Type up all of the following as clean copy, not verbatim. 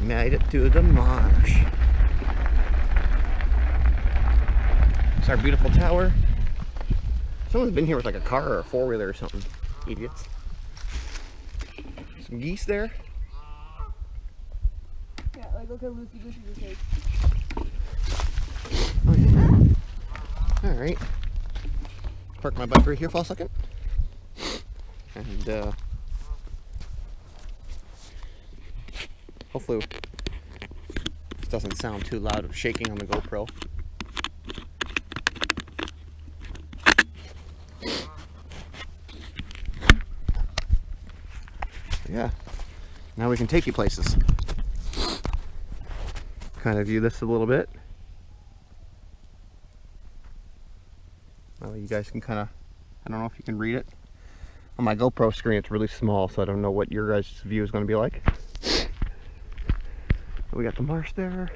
Made it to the marsh. It's our beautiful tower. Someone's been here with like a car or a four-wheeler or something. Idiots. Some geese there. Yeah, like look at Lucy Goosey's face. Oh yeah. Alright. Park my bike right here for a second. And hopefully this doesn't sound too loud of shaking on the GoPro. Yeah, now we can take you places. Kind of view this a little bit. Well, you guys can kind of, I don't know if you can read it. On my GoPro screen it's really small, so I don't know what your guys' view is going to be like. We got the marsh there.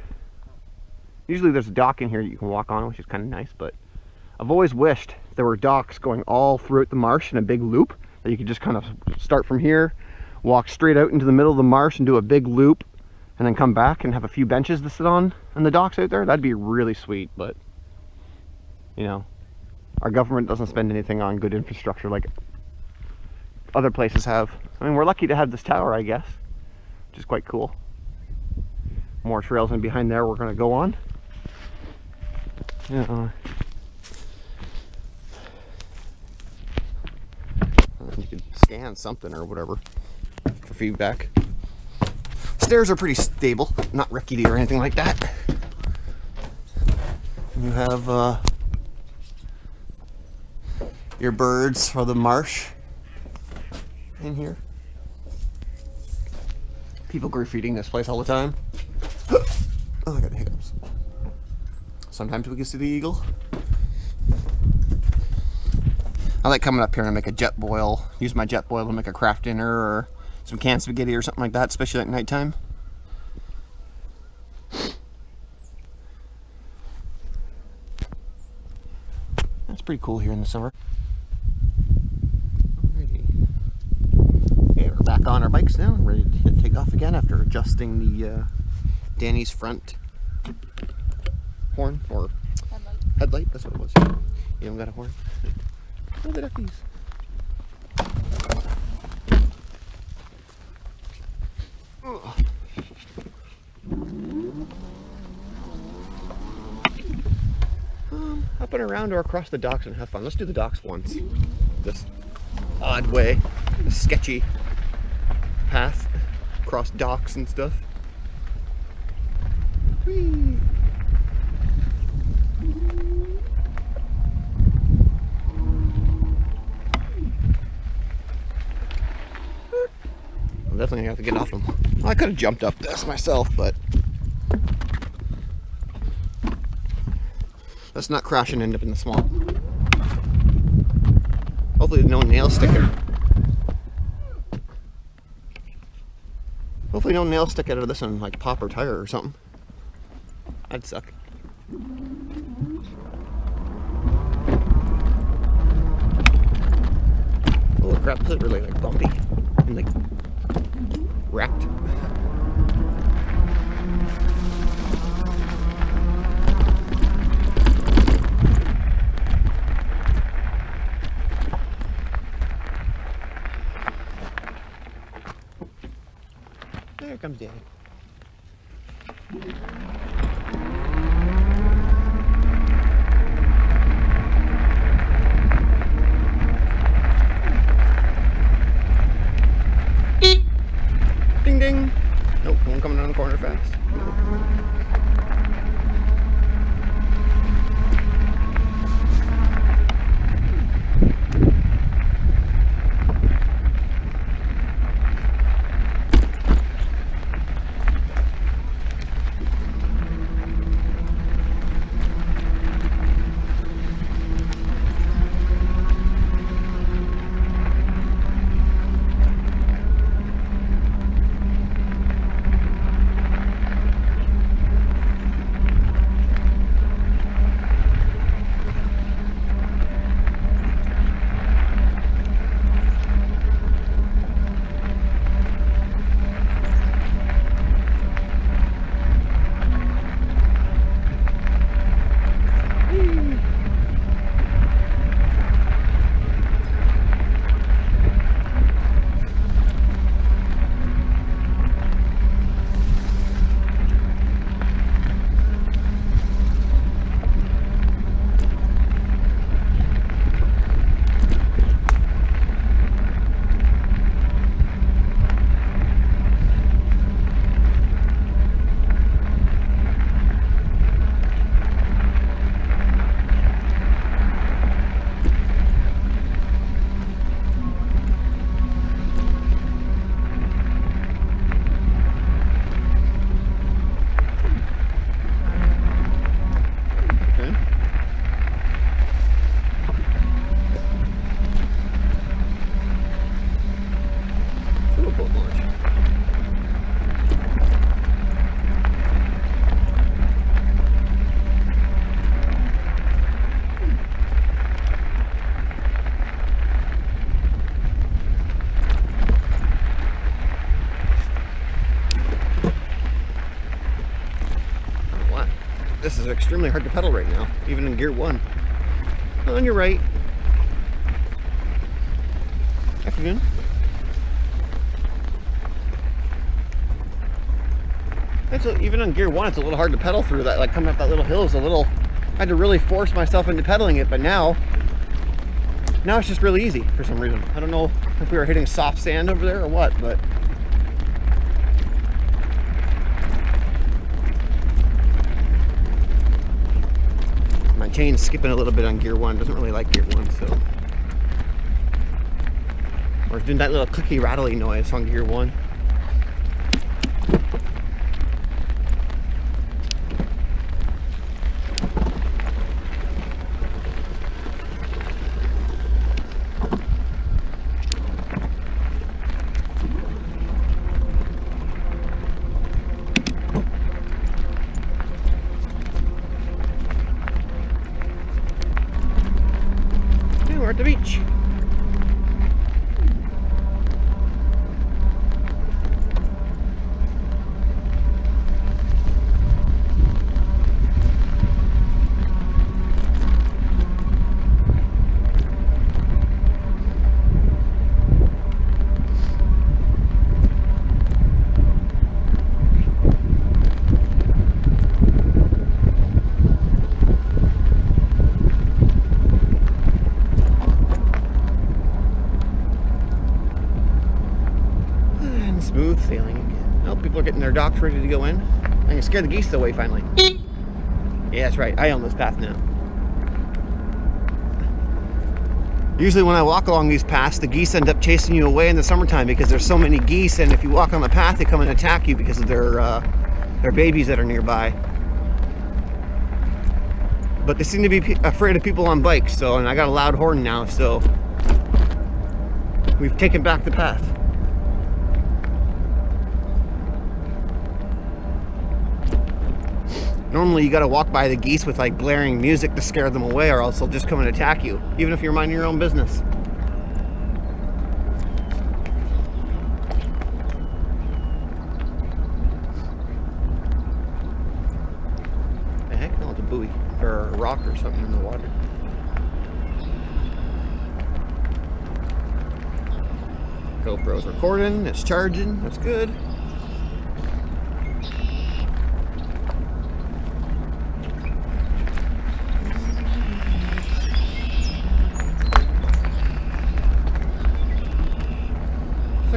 Usually there's a dock in here that you can walk on, which is kind of nice, but I've always wished there were docks going all throughout the marsh in a big loop, that you could just kind of start from here, walk straight out into the middle of the marsh and do a big loop, and then come back and have a few benches to sit on and the docks out there. That'd be really sweet, but you know, our government doesn't spend anything on good infrastructure like other places have. I mean, we're lucky to have this tower, I guess, which is quite cool. More trails in behind there we're going to go on. Yeah. You could scan something or whatever for feedback. Stairs are pretty stable, not rickety or anything like that. You have your birds or the marsh in here. People graffitiing this place all the time. Oh, I got hiccups. Sometimes we can see the eagle. I like coming up here and make a jet boil. Use my jet boil to make a craft dinner or some canned spaghetti or something like that, especially at nighttime. That's pretty cool here in the summer. Okay, we're back on our bikes now, ready to take off again after adjusting the Dani's front horn or headlight. That's what it was. You don't got a horn? Oh, the duckies. Up and around or across the docks and have fun. Let's do the docks once. This odd way, this sketchy path across docks and stuff. Whee! I'm definitely gonna have to get off them. Well, I could have jumped up this myself, but let's not crash and end up in the swamp. Hopefully no nail sticker. Hopefully no nail stick out of this one, like pop or tire or something. That'd suck. Holy crap, this is really like bumpy and like wrecked. There comes Danny. Ding ding! Nope, one coming around the corner fast. this is extremely hard to pedal right now, even in gear 1. On your right. Afternoon. Even on gear 1, it's a little hard to pedal through that. Like coming up that little hill is a little. I had to really force myself into pedaling it, but now it's just really easy for some reason. I don't know if we were hitting soft sand over there or what, but. My chain's skipping a little bit on gear 1. Doesn't really like gear 1, so. Or it's doing that little clicky rattly noise on gear 1. We're at the beach. Smooth sailing again. Oh, people are getting their docks ready to go in. I can scare the geese away finally. Yeah, that's right. I own this path now. Usually when I walk along these paths, the geese end up chasing you away in the summertime because there's so many geese, and if you walk on the path, they come and attack you because of their babies that are nearby. But they seem to be afraid of people on bikes, so, and I got a loud horn now, so we've taken back the path. Normally you gotta walk by the geese with like blaring music to scare them away, or else they'll just come and attack you, even if you're minding your own business. The heck? No, it's a buoy or a rock or something in the water. GoPro's recording, it's charging, that's good.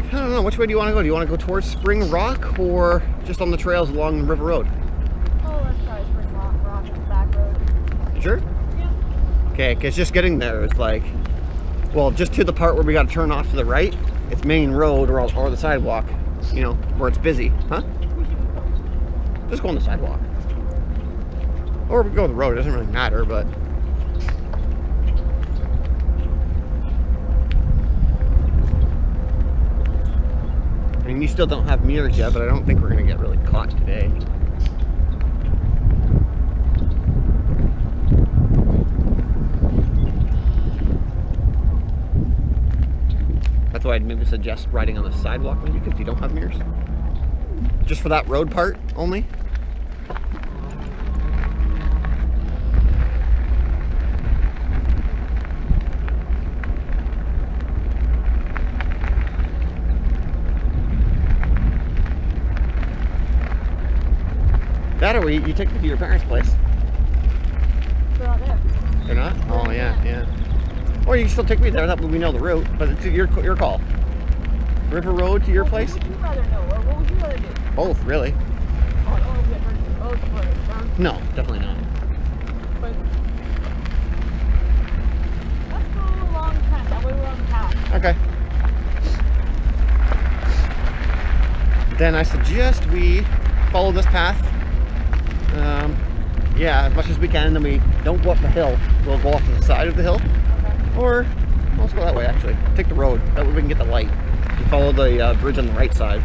I don't know, which way do you want to go? Do you want to go towards Spring Rock or just on the trails along the River Road? Oh, let's try Spring Rock on the back road. You sure? Yeah. Okay, because just getting there is like, well, just to the part where we got to turn off to the right, it's main road or the sidewalk, you know, where it's busy. Huh? Just go on the sidewalk. Or we go on the road, it doesn't really matter, but. I mean, you still don't have mirrors yet, but I don't think we're going to get really caught today. That's why I'd maybe suggest riding on the sidewalk, maybe, because you don't have mirrors. Just for that road part only. That or you take me to your parents' place. They're not there. They're not? Oh, yeah. Or you can still take me there, that way we know the route, but it's your call. River Road to your place? What would you rather know, or what would you rather do? Both, really. Oh, I don't want to get hurt. Both first. No, definitely not. But let's go along the path. That way we're on the path. Okay. Then I suggest we follow this path. Yeah, as much as we can, and then we don't go up the hill. We'll go off to the side of the hill. Okay. Or, well, let's go that way actually. Take the road. That way we can get the light. We follow the bridge on the right side.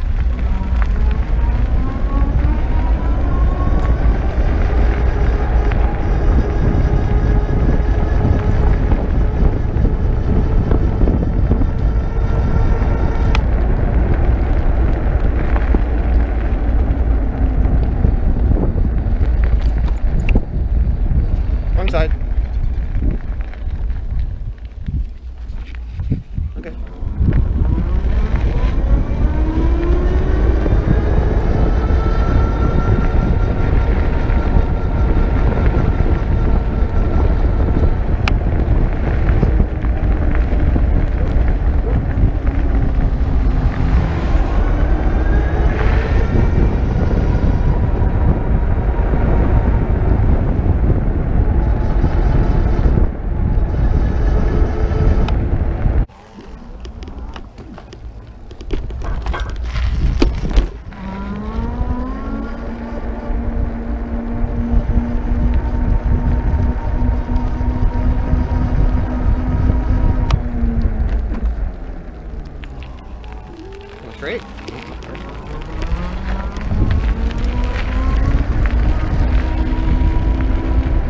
Straight.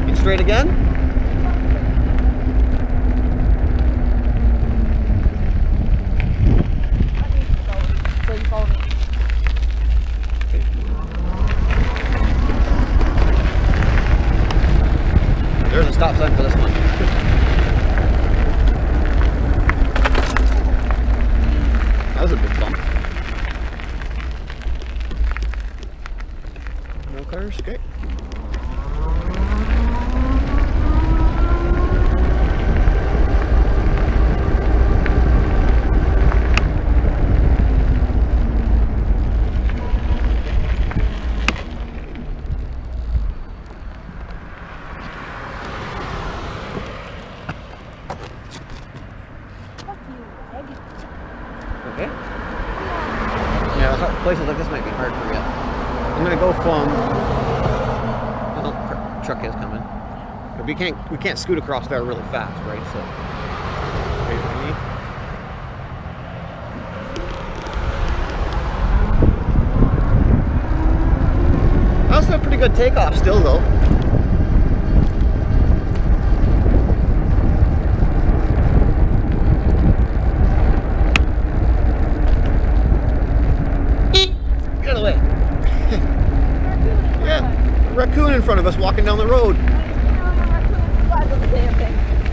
Get straight again. So you follow me. There's a stop sign for this one. That was a big bump. No cars, okay. Okay. Yeah, places like this might be hard for you. I'm gonna go from. Oh, truck is coming. But we can't scoot across there really fast, right? So. That's a pretty good takeoff still, though. Raccoon in front of us walking down the road.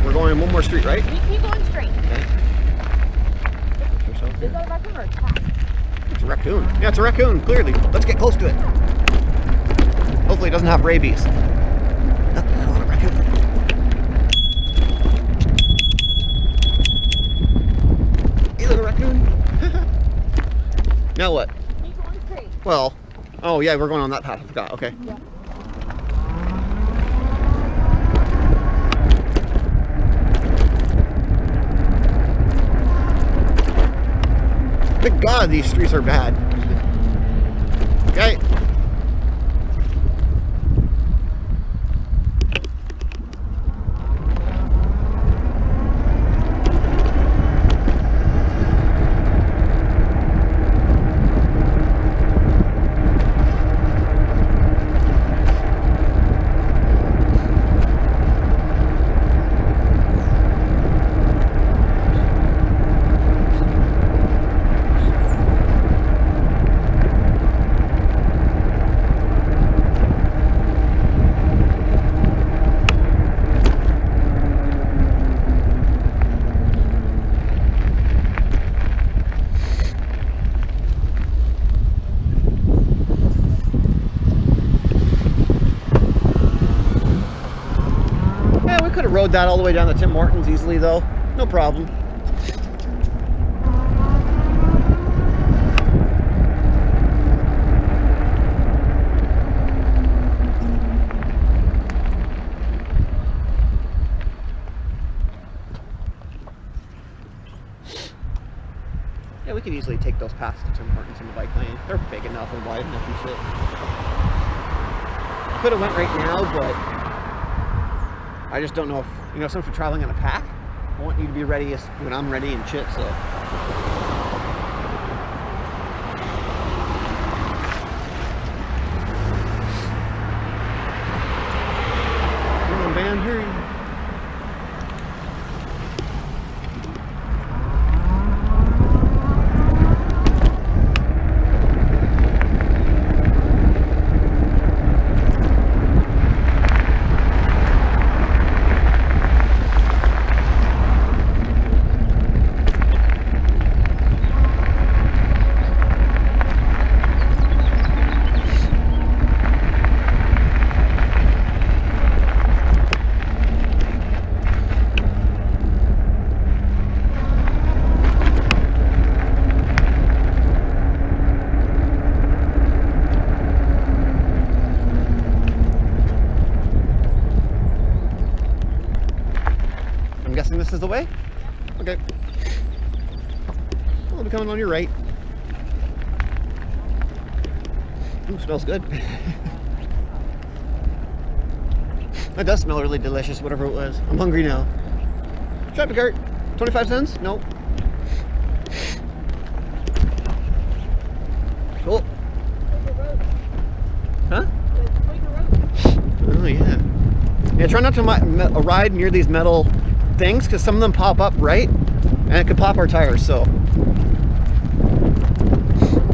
We're going one more street, right? We keep going straight. Okay. Is that a raccoon or a cat? It's a raccoon. Yeah, it's a raccoon, clearly. Let's get close to it. Hopefully it doesn't have rabies. Oh, a raccoon. Is it a raccoon? Now what? Keep going straight. Well, oh yeah, we're going on that path. I forgot. Okay. Yeah. Thank God these streets are bad. Okay. Could have rode that all the way down to Tim Hortons easily, though. No problem. Yeah, we could easily take those paths to Tim Hortons in the bike lane. They're big enough and wide enough and shit. Could have went right now, but I just don't know if, you know, since we're traveling in a pack, I want you to be ready when I'm ready and shit, so. Come on, van, hurry. I'm guessing this is the way? Okay. We'll be coming on your right. Ooh, smells good. That does smell really delicious, whatever it was. I'm hungry now. Shopping cart. 25 cents? Nope. try not to ride near these metal things because some of them pop up, right? And it could pop our tires, so.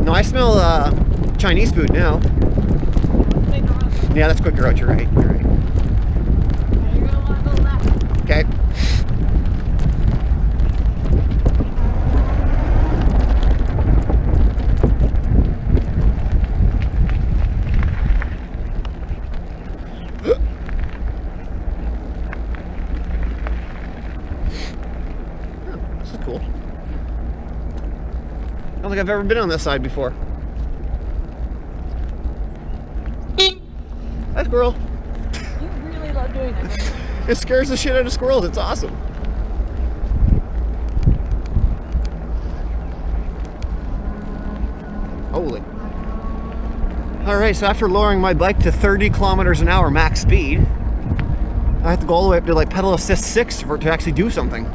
No, I smell Chinese food now. Yeah, that's quicker out, you're right. You're right. You're gonna want to go left. Okay. This is cool. I don't think I've ever been on this side before. Hi, squirrel. You really love doing this. It scares the shit out of squirrels. It's awesome. Holy. Alright, so after lowering my bike to 30 kilometers an hour max speed, I have to go all the way up to like pedal assist 6 for it to actually do something.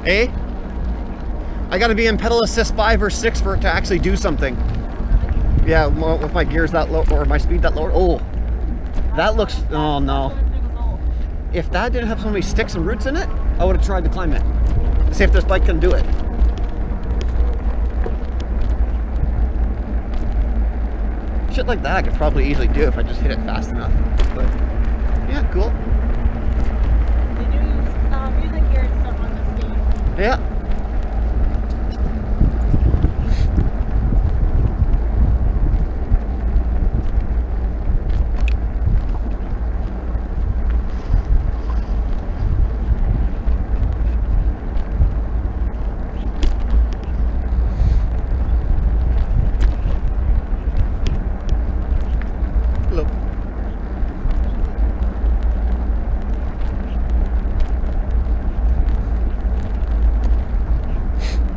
Eh? I gotta be in pedal assist 5 or 6 for it to actually do something. Yeah, with my gears that low, or my speed that low. Oh, that looks, oh no. If that didn't have so many sticks and roots in it, I would have tried to climb it. See if this bike can do it. Shit like that I could probably easily do if I just hit it fast enough. But, yeah, cool. They do use music gear and stuff on this game. Yeah.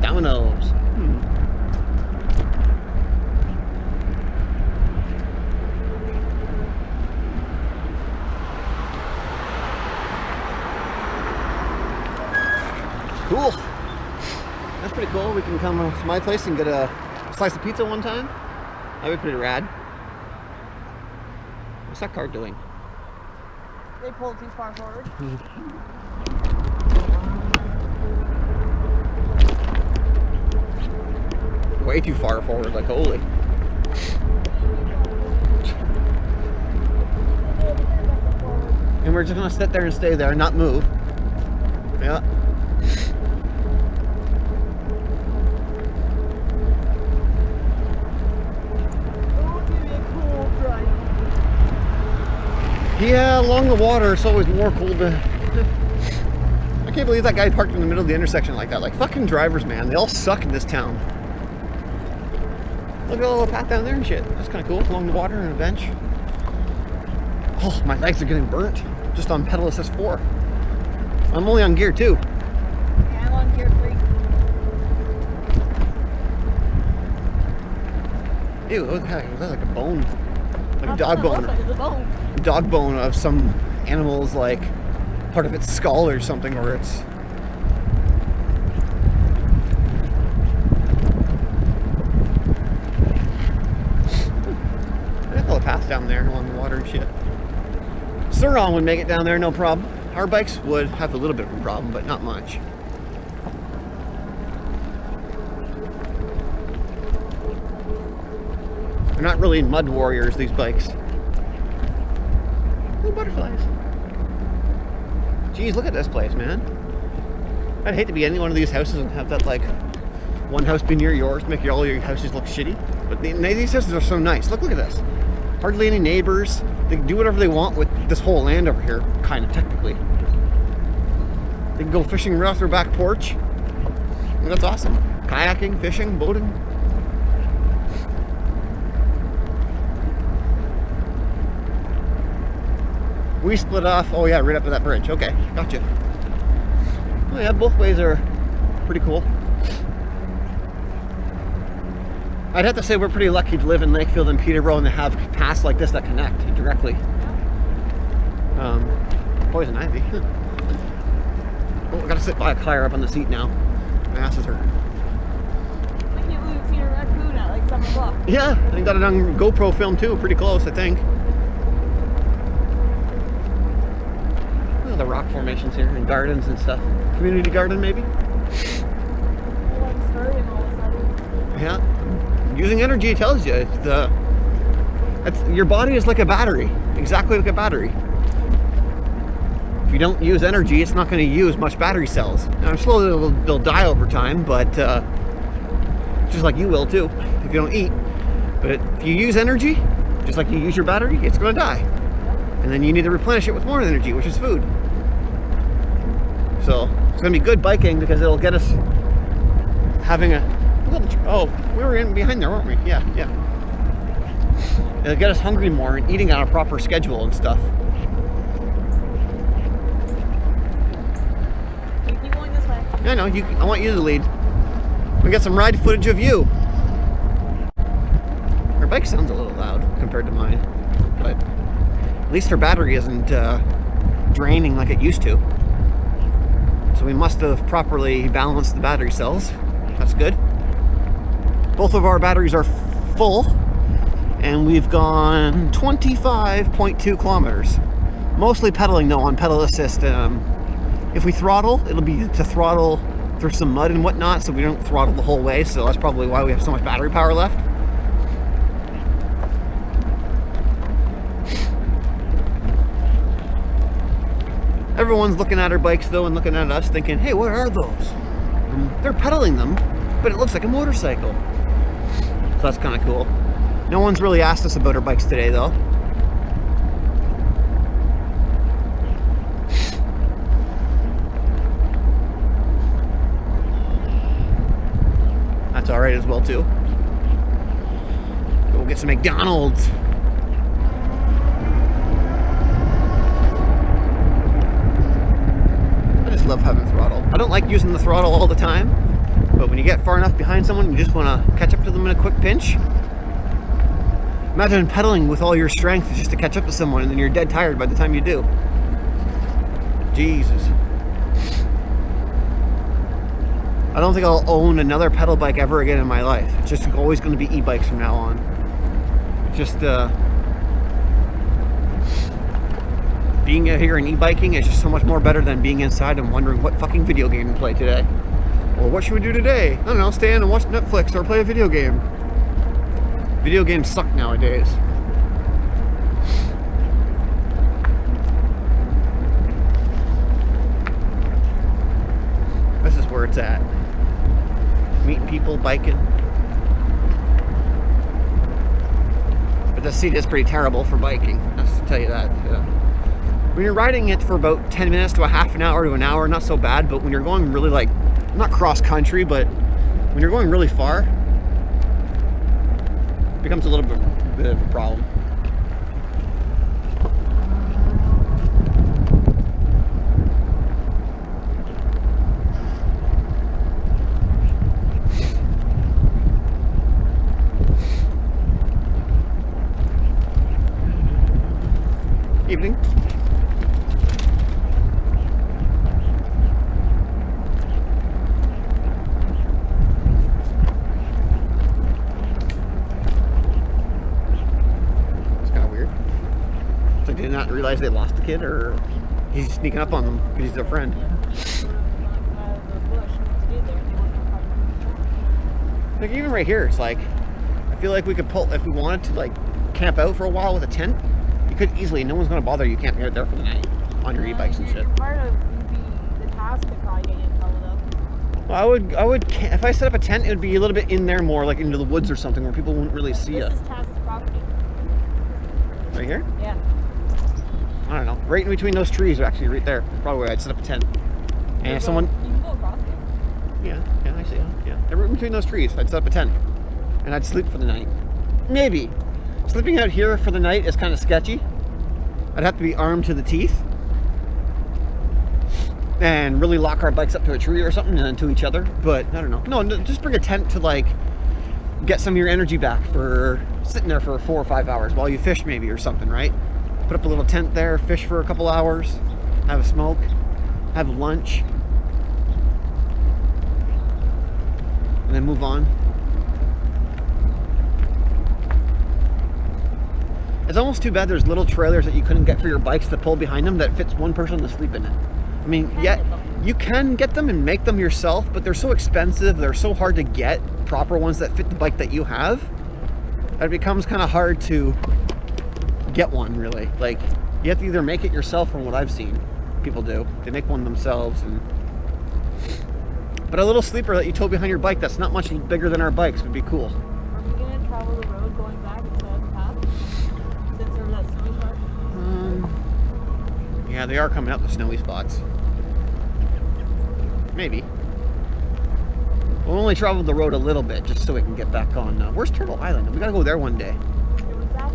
Dominoes. Cool. That's pretty cool. We can come to my place and get a slice of pizza one time. That'd be pretty rad. What's that car doing? They pulled too far forward. Way too far forward, like holy. And we're just gonna sit there and stay there, not move. Yeah. Yeah, along the water, it's always more cool to... I can't believe that guy parked in the middle of the intersection like that. Like, fucking drivers, man. They all suck in this town. Look at the little path down there and shit. That's kind of cool. Along the water and a bench. Oh, my legs are getting burnt. Just on pedal assist 4. I'm only on gear 2. Yeah, I'm on gear 3. Ew, what the heck? Was that like a bone? Like a That's dog what it bone. looks like, it's a bone. Dog bone of some animal's, like, part of its skull or something, or its... There's a little path down there along the water and shit. Surron would make it down there, no problem. Our bikes would have a little bit of a problem, but not much. They're not really mud warriors, these bikes. Little butterflies. Geez, look at this place, man. I'd hate to be in any one of these houses and have that, like, one house be near yours to make all your houses look shitty. But these houses are so nice. Look at this. Hardly any neighbors. They can do whatever they want with this whole land over here, kind of technically. They can go fishing right off their back porch. And that's awesome. Kayaking, fishing, boating. We split off, oh yeah, right up to that bridge. Okay, gotcha. Oh yeah, both ways are pretty cool. I'd have to say we're pretty lucky to live in Lakefield and Peterborough and to have paths like this that connect directly. Poison ivy. Oh, I gotta sit by a car up on the seat now. My ass is hurting. I can't believe we've seen a raccoon at like some on the book. Yeah, I got it on GoPro film too, pretty close, I think. Oh, the rock formations here and gardens and stuff. Community garden, maybe? Yeah. Using energy tells you your body is like a battery, exactly like a battery. If you don't use energy, it's not going to use much battery cells. Now, slowly they'll die over time, but just like you will too, if you don't eat. But if you use energy, just like you use your battery, it's going to die. And then you need to replenish it with more energy, which is food. So it's going to be good biking because it'll get us having a little... Oh, we were in behind there, weren't we? Yeah. It'll get us hungry more and eating on a proper schedule and stuff. Keep going this way. Yeah, no, I want you to lead. We got some ride footage of you. Her bike sounds a little loud compared to mine, but at least her battery isn't draining like it used to. So we must have properly balanced the battery cells. That's good. Both of our batteries are full, and we've gone 25.2 kilometers. Mostly pedaling though on pedal assist. If we throttle, it'll be to throttle through some mud and whatnot, so we don't throttle the whole way, so that's probably why we have so much battery power left. Everyone's looking at our bikes though and looking at us thinking, hey, what are those? And they're pedaling them, but it looks like a motorcycle. So that's kind of cool. No one's really asked us about our bikes today though. That's alright as well too. Go get some McDonald's. I just love having throttle. I don't like using the throttle all the time, but when you get far enough behind someone, you just want to catch up to them in a quick pinch. Imagine pedaling with all your strength just to catch up to someone, and then you're dead tired by the time you do. Jesus. I don't think I'll own another pedal bike ever again in my life. It's just always going to be e-bikes from now on. It's just being out here and e-biking is just so much more better than being inside and wondering what fucking video game to play today. Or what should we do today? I don't know, stay in and watch Netflix or play a video game. Video games suck nowadays. This is where it's at. Meeting people, biking. But the seat is pretty terrible for biking, I have to tell you that. When you're riding it for about 10 minutes to a half an hour to an hour, not so bad, but when you're going really like, not cross country, but when you're going really far, it becomes a little bit of a problem. Evening. It's kind of weird. So did not realize they lost the kid, or he's sneaking up on them because he's their friend. Like even right here, it's like I feel like we could pull if we wanted to like camp out for a while with a tent. You could easily. No one's gonna bother you camping out there for the night on your e-bikes and shit. Part of the task of probably getting followed up. Well, I would. If I set up a tent, it would be a little bit in there, more like into the woods or something, where people wouldn't really see you. This is task's property. Right here? Yeah. I don't know. Right in between those trees, actually, right there. Probably where I'd set up a tent. And if someone. You can go across it. Yeah, I see. Yeah, right in between those trees, I'd set up a tent, and I'd sleep for the night. Maybe. Sleeping out here for the night is kind of sketchy. I'd have to be armed to the teeth and really lock our bikes up to a tree or something and then to each other, but I don't know. No, just bring a tent to like get some of your energy back for sitting there for 4 or 5 hours while you fish maybe or something, right? Put up a little tent there, fish for a couple hours, have a smoke, have lunch, and then move on. It's almost too bad there's little trailers that you couldn't get for your bikes to pull behind them that fits one person to sleep in it. I mean, yeah, you can get them and make them yourself, but they're so expensive, they're so hard to get, proper ones that fit the bike that you have, that it becomes kind of hard to get one, really. Like, you have to either make it yourself, from what I've seen people do. They make one themselves. But a little sleeper that you tow behind your bike that's not much bigger than our bikes would be cool. Are we going to travel the road going back instead of the path? Since there's that snowy spot? Yeah, they are coming up the snowy spots. Maybe. We'll only travel the road a little bit just so we can get back on. Where's Turtle Island? We gotta go there one day. It was that.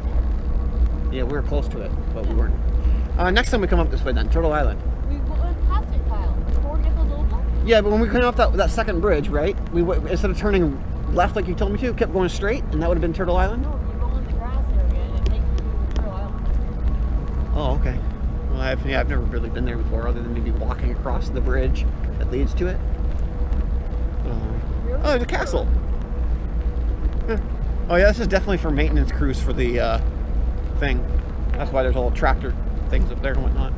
Yeah, we were close to it, but we weren't. Next time we come up this way then, Turtle Island. We went past it, Kyle. Before we get those old ones? Yeah, but when we came off that second bridge, right? Instead of turning left like you told me to, kept going straight, and that would have been Turtle Island? No, you go in the grass area and it takes you to Turtle Island. Oh, okay. Well, I've never really been there before, other than maybe walking across the bridge that leads to it. Really? Oh, the castle. Huh. Oh yeah, this is definitely for maintenance crews for the thing. That's why there's all tractor things up there and whatnot.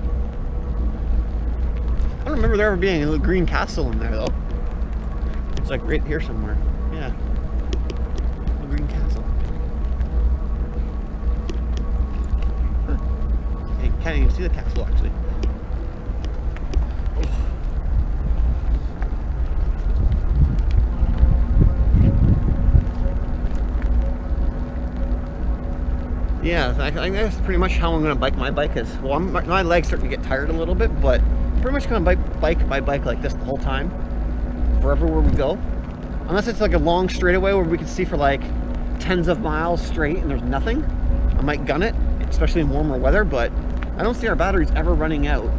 I don't remember there ever being a little green castle in there though. It's like right here somewhere. Yeah. A green castle. Huh. You can't even see the castle actually. Yeah, I think that's pretty much how I'm going to bike my bike. Is well, my legs starting to get tired a little bit, but I'm pretty much going to bike my bike like this the whole time, for everywhere we go. Unless it's like a long straightaway where we can see for like tens of miles straight and there's nothing, I might gun it, especially in warmer weather. But I don't see our batteries ever running out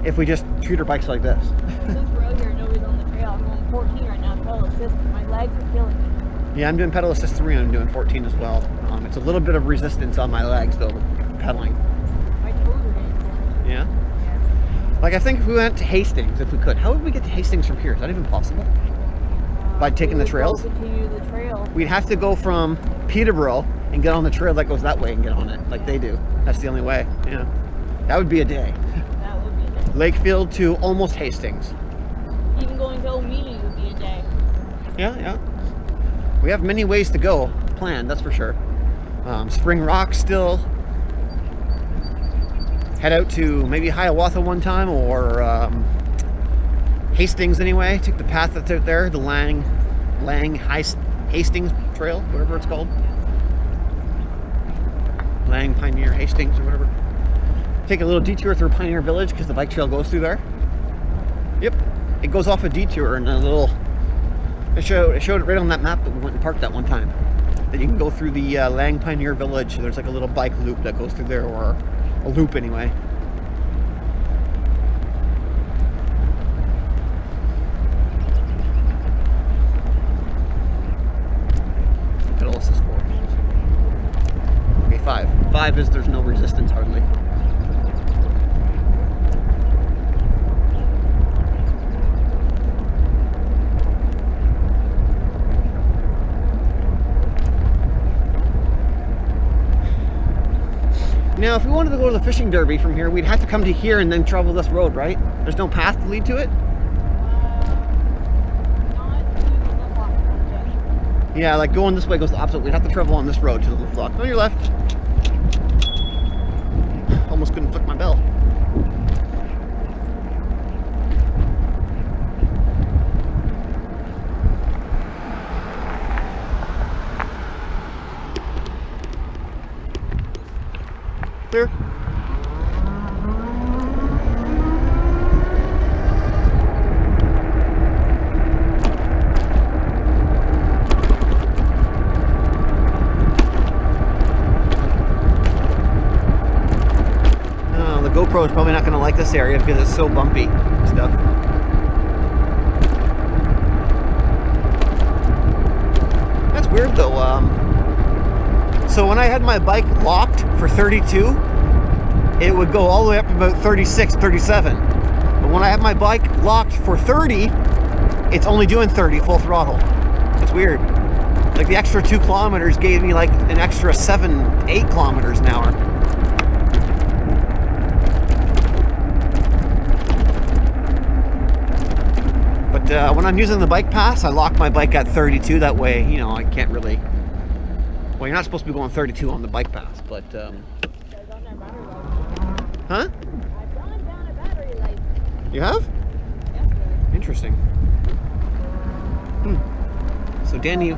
if we just treat our bikes like this. Since we're out here, nobody's on the trail. I'm going 14 right now, pedal assist. My legs are killing me. Yeah, I'm doing pedal assist 3 and I'm doing 14 as well. It's a little bit of resistance on my legs though, pedaling. My toes are getting cold. Yeah? Like I think if we went to Hastings, if we could, how would we get to Hastings from here? Is that even possible? By taking the trails? Continue the trail. We'd have to go from Peterborough and get on the trail that goes that way and get on it, like they do. That's the only way, yeah. That would be a day. That would be a day. Lakefield to almost Hastings. Even going to O'Mealy would be a day. Yeah, yeah. We have many ways to go planned, that's for sure. Spring Rock still. Head out to maybe Hiawatha one time, or Hastings anyway. Take the path that's out there, the Hastings Trail, whatever it's called. Lang Pioneer Hastings or whatever. Take a little detour through Pioneer Village because the bike trail goes through there. Yep, it goes off a detour and a little. It showed it right on that map that we went and parked that one time. That you can go through the Lang Pioneer Village. There's like a little bike loop that goes through there, or a loop anyway. Pedal assist 4. Okay, 5. 5 is there's no resistance hardly. Now, if we wanted to go to the fishing derby from here, we'd have to come to here and then travel this road, right? There's no path to lead to it? Not to the block. Yeah, like going this way goes the opposite. We'd have to travel on this road to the flock. On your left. Almost couldn't flick my bell. Clear. The GoPro is probably not going to like this area because it's so bumpy and stuff. That's weird though. So when I had my bike locked for 32, it would go all the way up to about 36, 37. But when I have my bike locked for 30, it's only doing 30 full throttle. It's weird. Like the extra 2 kilometers gave me like an extra 7, 8 kilometers an hour. But when I'm using the bike pass, I lock my bike at 32. That way, you know, I can't really. Well, you're not supposed to be going 32 on the bike pass, but. Huh? I've gone down a battery life. You have? Yes, Interesting. So Dani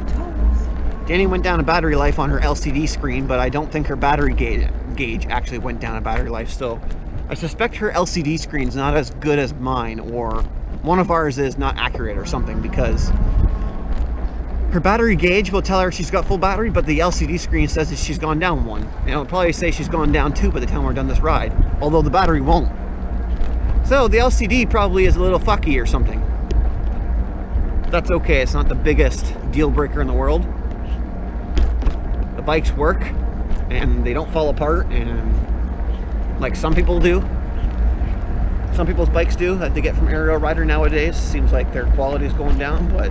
went down a battery life on her LCD screen, but I don't think her battery gauge actually went down a battery life. So I suspect her LCD screen's not as good as mine, or one of ours is not accurate or something, because her battery gauge will tell her she's got full battery, but the LCD screen says that she's gone down 1. And it'll probably say she's gone down 2 by the time we're done this ride, although the battery won't. So the LCD probably is a little fucky or something. That's okay, it's not the biggest deal breaker in the world. The bikes work, and they don't fall apart, and like some people do. Some people's bikes do, that they get from Aerial Rider nowadays. Seems like their quality is going down, but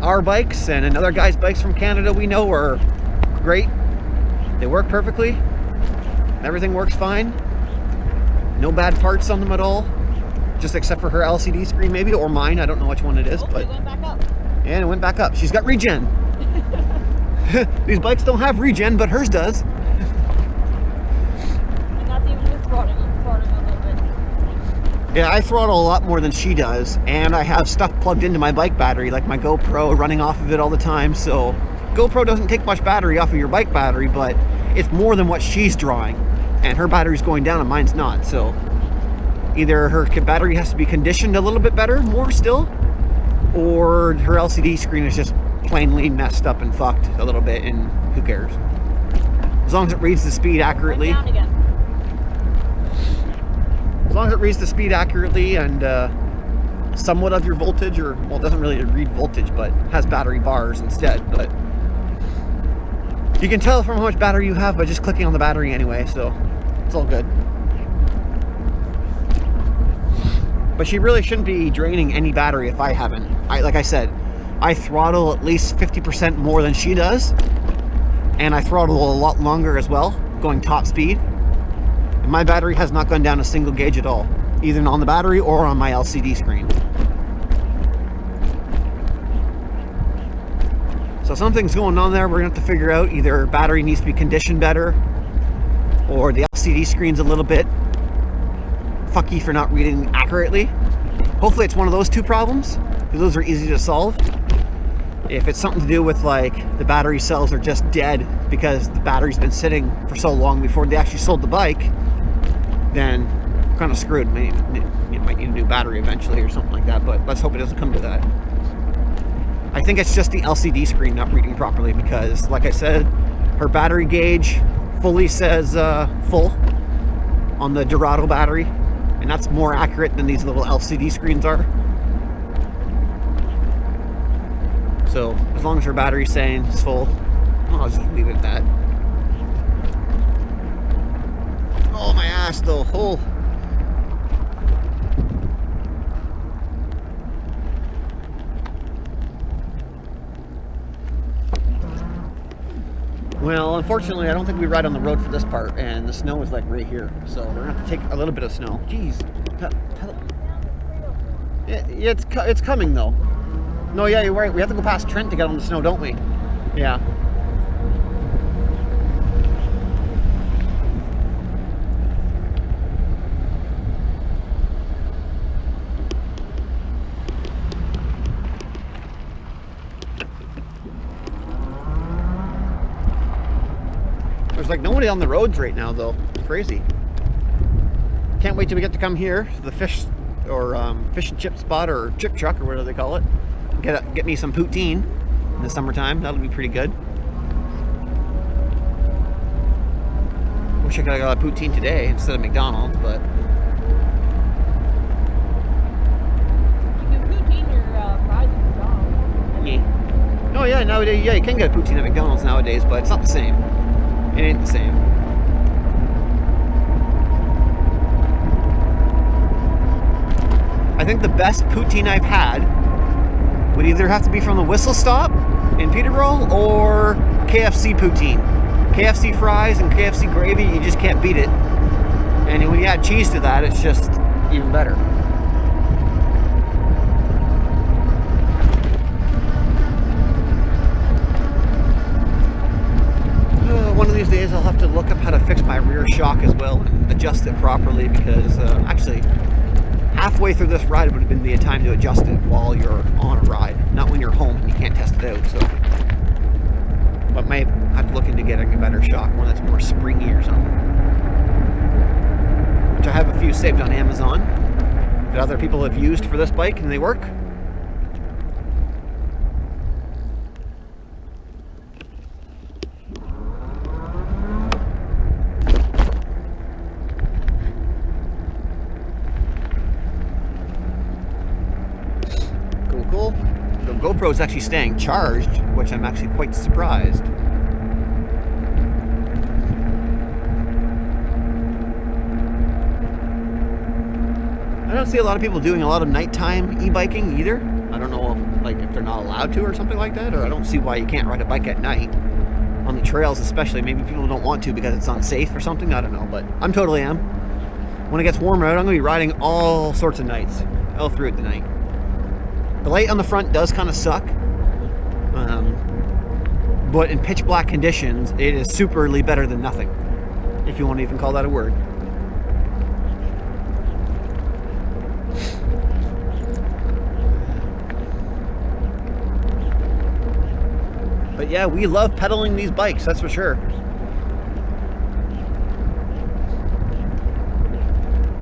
our bikes and another guy's bikes from Canada we know are great. They work perfectly. Everything works fine. No bad parts on them at all. Just except for her LCD screen maybe, or mine. I don't know which one it is. But it went back up. And it went back up. She's got regen. These bikes don't have regen, but hers does. And that's even with throttling a little bit. Yeah, I throttle a lot more than she does, and I have stuff plugged into my bike battery, like my GoPro, running off of it all the time. So GoPro doesn't take much battery off of your bike battery, but it's more than what she's drawing, and her battery's going down and mine's not. So either her battery has to be conditioned a little bit better, more still, or her LCD screen is just plainly messed up and fucked a little bit, and who cares? As long as it reads the speed accurately. Down again. As long as it reads the speed accurately and somewhat of your voltage, or, well, it doesn't really read voltage, but has battery bars instead. But you can tell from how much battery you have by just clicking on the battery anyway, so it's all good. But she really shouldn't be draining any battery if I haven't. Like I said, I throttle at least 50% more than she does, and I throttle a lot longer as well, going top speed. And my battery has not gone down a single gauge at all, either on the battery or on my LCD screen. So something's going on there. We're gonna have to figure out, either battery needs to be conditioned better, or the LCD screen's a little bit fucky for not reading accurately. Hopefully it's one of those two problems, because those are easy to solve. If it's something to do with, like, the battery cells are just dead because the battery's been sitting for so long before they actually sold the bike, then we're kind of screwed. You might need a new battery eventually or something like that, but let's hope it doesn't come to that. I think it's just the LCD screen not reading properly, because, like I said, her battery gauge fully says full on the Dorado battery, and that's more accurate than these little LCD screens are. So as long as her battery's saying it's full, I'll just leave it at that. Oh, my ass though. Oh. Well, unfortunately, I don't think we ride on the road for this part, and the snow is like right here, so we're gonna have to take a little bit of snow. Jeez. Yeah, it's coming though. No, yeah, you're right. We have to go past Trent to get on the snow, don't we? Yeah. There's like nobody on the roads right now, though. Crazy. Can't wait till we get to come here to the fish or fish and chip spot, or chip truck, or whatever they call it. Get me some poutine in the summertime. That'll be pretty good. Wish I could have got a poutine today instead of McDonald's, but You can poutine your fries at McDonald's. yeah. Oh yeah, nowadays, yeah, you can get a poutine at McDonald's nowadays, but it's not the same. It ain't the same. I think the best poutine I've had would either have to be from the Whistle Stop in Peterborough or KFC poutine. KFC fries and KFC gravy, you just can't beat it. And when you add cheese to that, it's just even better. One of these days I'll have to look up how to fix my rear shock as well and adjust it properly, because actually halfway through this ride would have been the time to adjust it while you're on a ride, not when you're home and you can't test it out. So, but might have to look into getting a better shock, one that's more springy or something. Which I have a few saved on Amazon that other people have used for this bike and they work. Cool. The GoPro is actually staying charged, which I'm actually quite surprised. I don't see a lot of people doing a lot of nighttime e-biking either. I don't know if they're not allowed to or something like that, or I don't see why you can't ride a bike at night on the trails, especially. Maybe people don't want to because it's unsafe or something. I don't know, but I'm totally am. When it gets warmer out, I'm going to be riding all sorts of nights, all throughout the night. The light on the front does kind of suck, but in pitch black conditions, it is superly better than nothing, if you want to even call that a word. But yeah, we love pedaling these bikes, that's for sure.